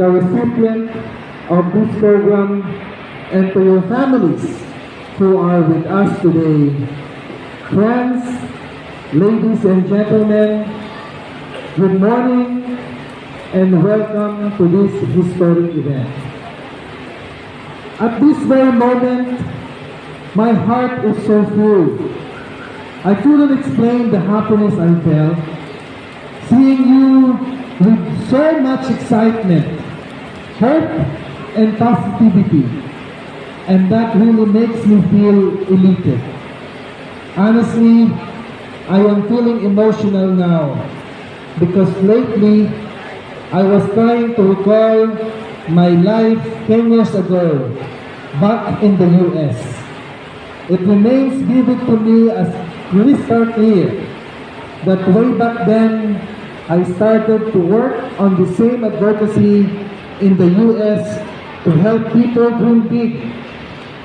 the recipient of this program, and to your families who are with us today. Friends, ladies and gentlemen, good morning and welcome to this historic event. At this very moment, my heart is so full. I couldn't explain the happiness I felt seeing you with so much excitement, hope, and positivity. And that really makes me feel elated. Honestly, I am feeling emotional now because lately I was trying to recall my life 10 years ago back in the US. It remains vivid to me as crystal clear that way back then I started to work on the same advocacy in the US to help people dream big,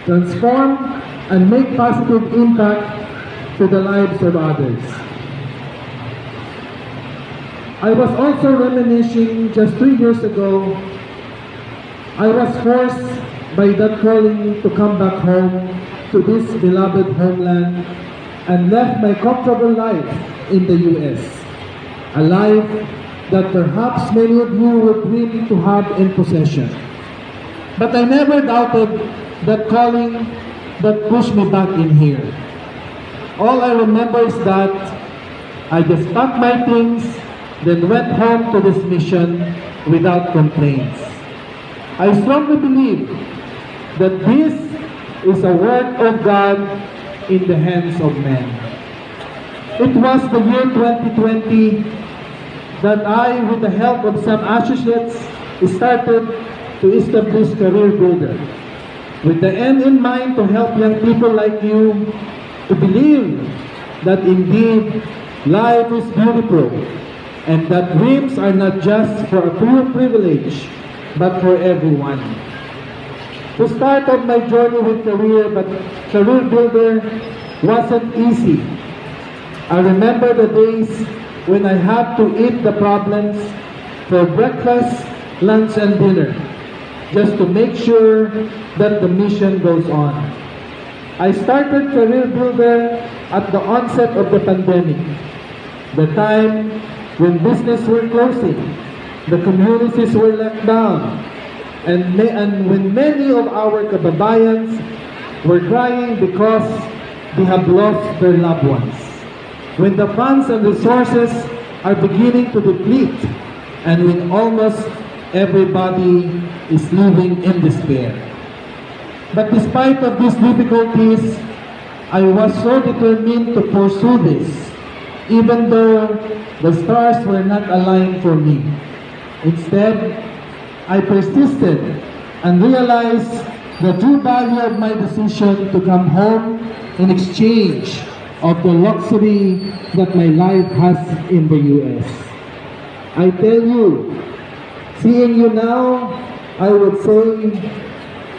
transform, and make positive impact to the lives of others. I was also reminiscing just 3 years ago. I was forced by that calling to come back home to this beloved homeland and left my comfortable life in the US. A life that perhaps many of you would dream to have in possession. But I never doubted that calling that pushed me back in here. All I remember is that I just packed my things, then went home to this mission without complaints. I strongly believe that this is a work of God in the hands of men. It was the year 2020 that I, with the help of some associates, started to establish Career Builder, with the end in mind to help young people like you to believe that indeed life is beautiful and that dreams are not just for a few privilege, but for everyone. To start off my journey with Career Builder wasn't easy. I remember the days when I had to eat the problems for breakfast, lunch, and dinner, just to make sure that the mission goes on. I started Career Builder at the onset of the pandemic, the time when businesses were closing, the communities were locked down, and when many of our kababayans were crying because they have lost their loved ones. When the funds and resources are beginning to deplete, and when almost everybody is living in despair. But despite of these difficulties, I was so determined to pursue this, even though the stars were not aligned for me. Instead, I persisted and realized the true value of my decision to come home in exchange of the luxury that my life has in the US. I tell you, seeing you now, I would say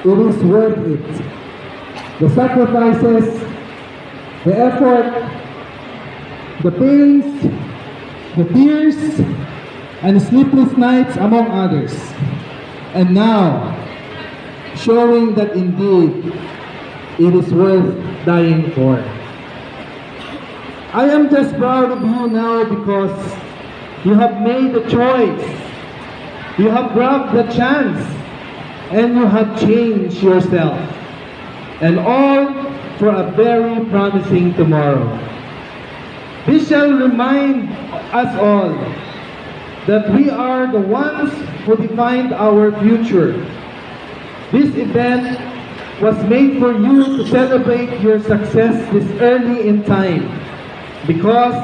it is worth it. The sacrifices, the effort, the pains, the tears, and sleepless nights among others. And now, showing that indeed it is worth dying for. I am just proud of you now because you have made the choice. You have grabbed the chance and you have changed yourself. And all for a very promising tomorrow. This shall remind us all that we are the ones who defined our future. This event was made for you to celebrate your success this early in time, because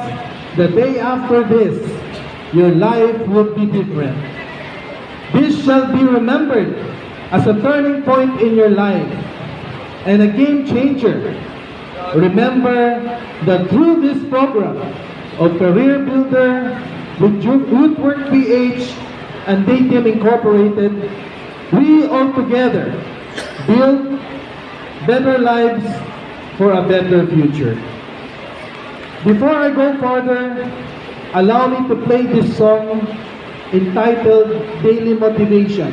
the day after this, your life would be different. This shall be remembered as a turning point in your life and a game changer. Remember that through this program of Career Builder with YouthWork PH and Dayteam Incorporated, we all together build better lives for a better future. Before I go further, allow me to play this song entitled Daily Motivation.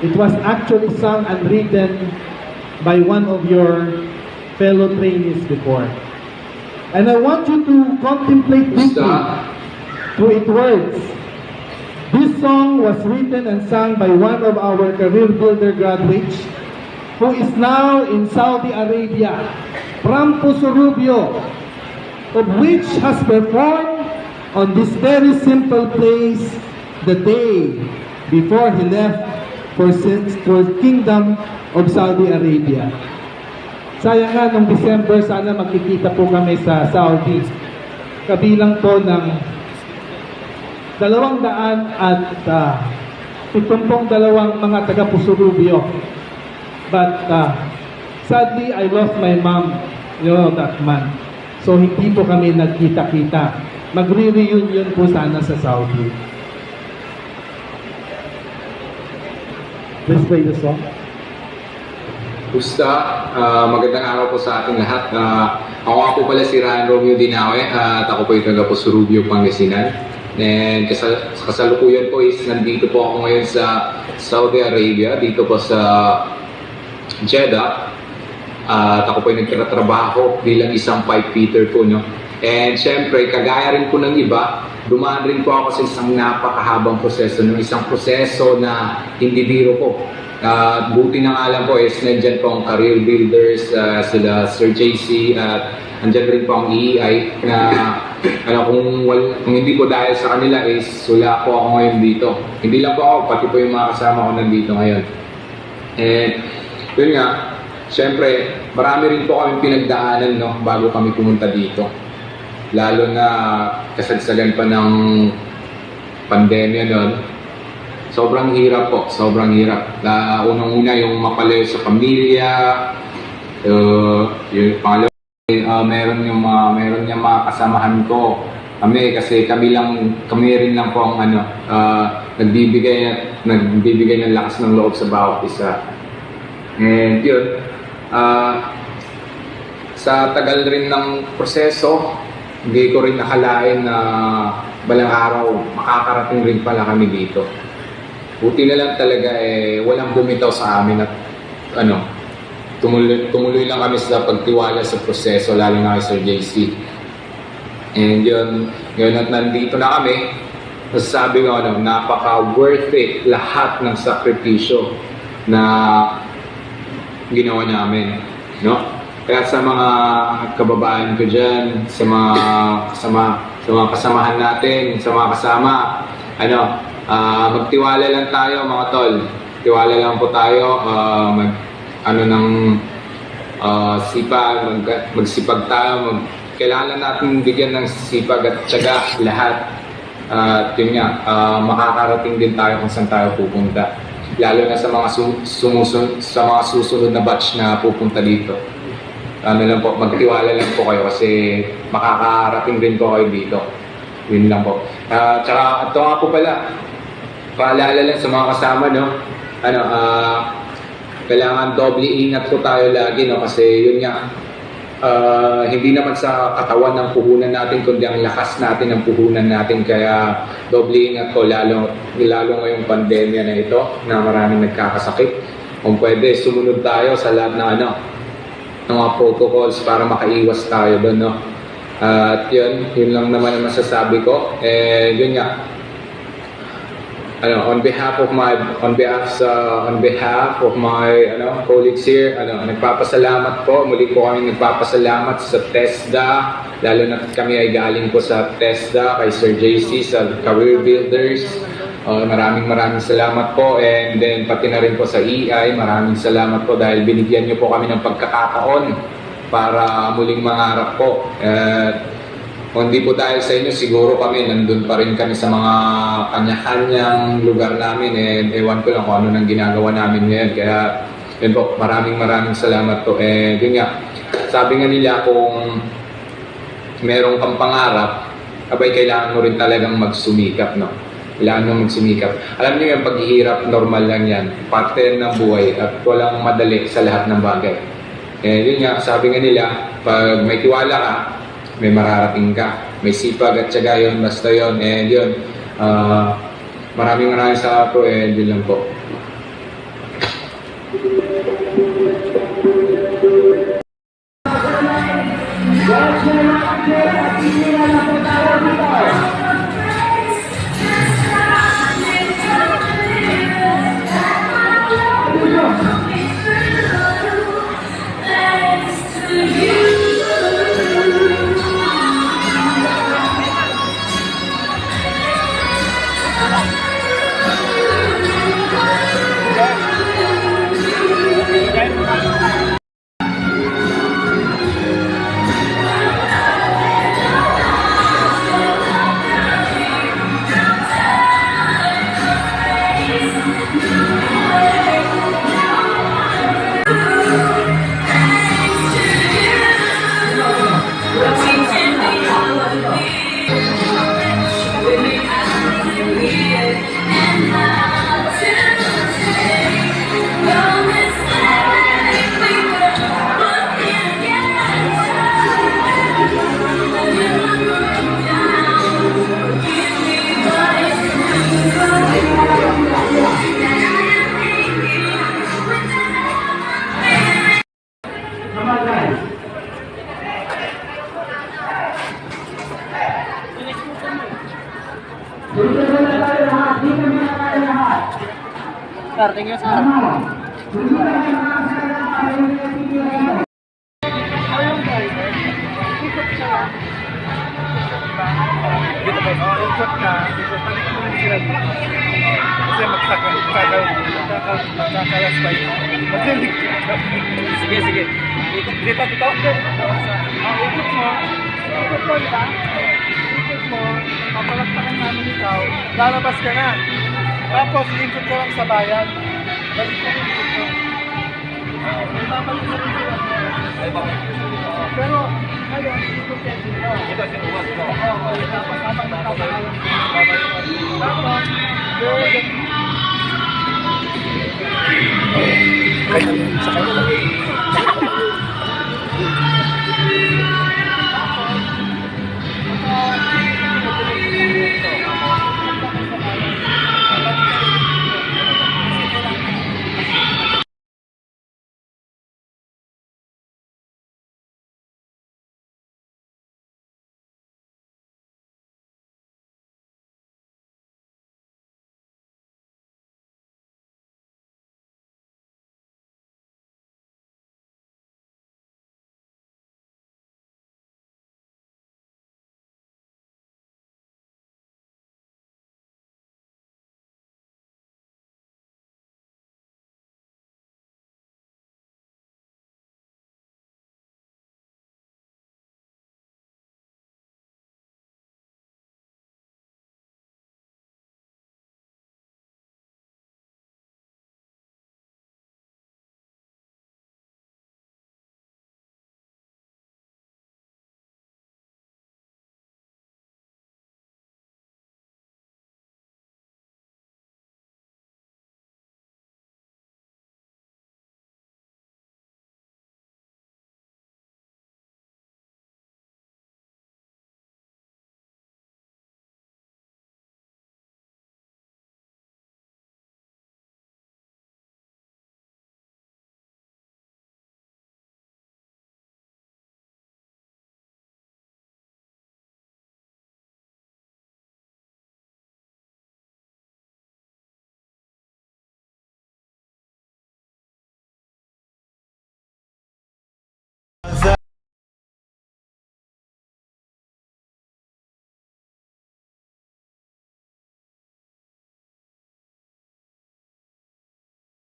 It was actually sung and written by one of your fellow trainees before. And I want you to contemplate deeply through its words. This song was written and sung by one of our Career Builder graduates who is now in Saudi Arabia, Prampo Surubio, of which has performed on this very simple place the day before he left for Kingdom of Saudi Arabia. Sayang nga, nung December, sana magkikita po kami sa Saudi. Kabilang po ng 272 mga taga-Pusurubio. But sadly, I lost my mom, that month. So hindi po kami nagkita-kita. Magre-reunion po sana sa Saudi. Let's play the song. Gusta, magandang araw po sa ating lahat. Ako nga po pala si Ryan Romeo Dinawe at ako po yung taga-Pusurubio, Pangasinan. And kasalukuyan po is nandito po ako ngayon sa Saudi Arabia, dito po sa Jeddah. At ako po yung nagtatrabaho bilang isang pipefitter po, no? And syempre, kagaya rin po ng iba, dumaan rin po ako sa isang napakahabang proseso, no? Isang proseso na hindi biro po. Buti na nga lang po is nandyan po ang career builders, sila Sir JC, at andyan rin po ang EEI na kung hindi po dahil sa kanila is wala po ako ngayon dito. Hindi lang po ako, pati po yung mga kasama ko nandito ngayon. And yun nga, syempre, marami rin po kami pinagdaanan, no, bago kami pumunta dito. Lalo na kasagsagan pa ng pandemya noon. Sobrang hirap po, sobrang hirap. Unang-una yung mapalayo sa pamilya, yung pangalawa, meron yung mga kasamahan ko. Kasi kami rin lang po ang nagbibigay ng lakas ng loob sa bawat isa. And yun, sa tagal rin ng proseso, hindi ko rin nakalain na balang araw makakarating rin pala kami dito. Buti na lang talaga walang bumitaw sa amin at tumuloy lang kami sa pagtiwala sa proseso, lalo na kay Sir JC. And yun at nandito na kami, nasasabi ko napaka worth it lahat ng sakripisyo na ginawa namin, no? Kaya sa mga kababayan ko dyan, sa mga kasamahan natin, sa mga kasama, magtiwala lang tayo mga tol. Tiwala lang po tayo, magsipag tayo. Kailangan natin bigyan ng sipag at tiyaga lahat. Yun nga, makakarating din tayo kung saan tayo pupunta. Lalo na sa mga susunod na batch na pupunta dito. Magtiwala lang po kayo kasi makakarating din po kayo dito. Yun lang po. Tsaka ito nga po pala, paalala lang sa mga kasama, no? Kailangan doble ingat po tayo lagi, no? Kasi yun nga, hindi naman sa katawan ng puhunan natin, kundi ang lakas natin ng puhunan natin. Kaya doble ingat po, lalo ngayong pandemya na ito, na maraming nagkakasakit. Kung pwede, sumunod tayo sa lahat ng mga protocols para makaiwas tayo doon, no? At yun lang naman ang masasabi ko. Yun nga, on behalf of my colleagues here, nagpapasalamat po, muli po kami nagpapasalamat sa TESDA, lalo na kami ay galing po sa TESDA kay Sir JC sa Career Builders. Maraming salamat po, and then pati na rin po sa EI, maraming salamat po dahil binigyan niyo po kami ng pagkakataon para muling mangarap po. Kung hindi po dahil sa inyo, siguro kami nandun pa rin kami sa mga kanya-kanyang lugar namin, and ewan ko lang kung ano nang ginagawa namin ngayon. Kaya yun po, maraming salamat po. Yun nga, sabi nga nila, kung merong kang pangarap, kailangan mo rin talagang magsumikap, no? Kailangan mo magsumikap. Alam niyo yung paghihirap, normal lang yan. Parte yan ng buhay at walang madali sa lahat ng bagay. Yun nga, sabi nga nila, pag may tiwala ka, may mararating ka. May sipag at tiyaga yun, basta yun. And yun, Maraming salamat po, and yun lang po. Starting yun sa dito po, ikot ka, balik mo lang sila dito. Kasi magkakalas pa yun. Sige, sige. Dito. Ikot mo, diba? Ikot mo, papalakpakan namin ikaw, lalabas ka na. Tapos, ikot ka lang sa bayan. Balik ka rin dito. Babalik ka rin dito. Pero, ngayon, ikot ka dito. Ito, sinuwag ko. Tapos, habang nakabayan. Tapos, good.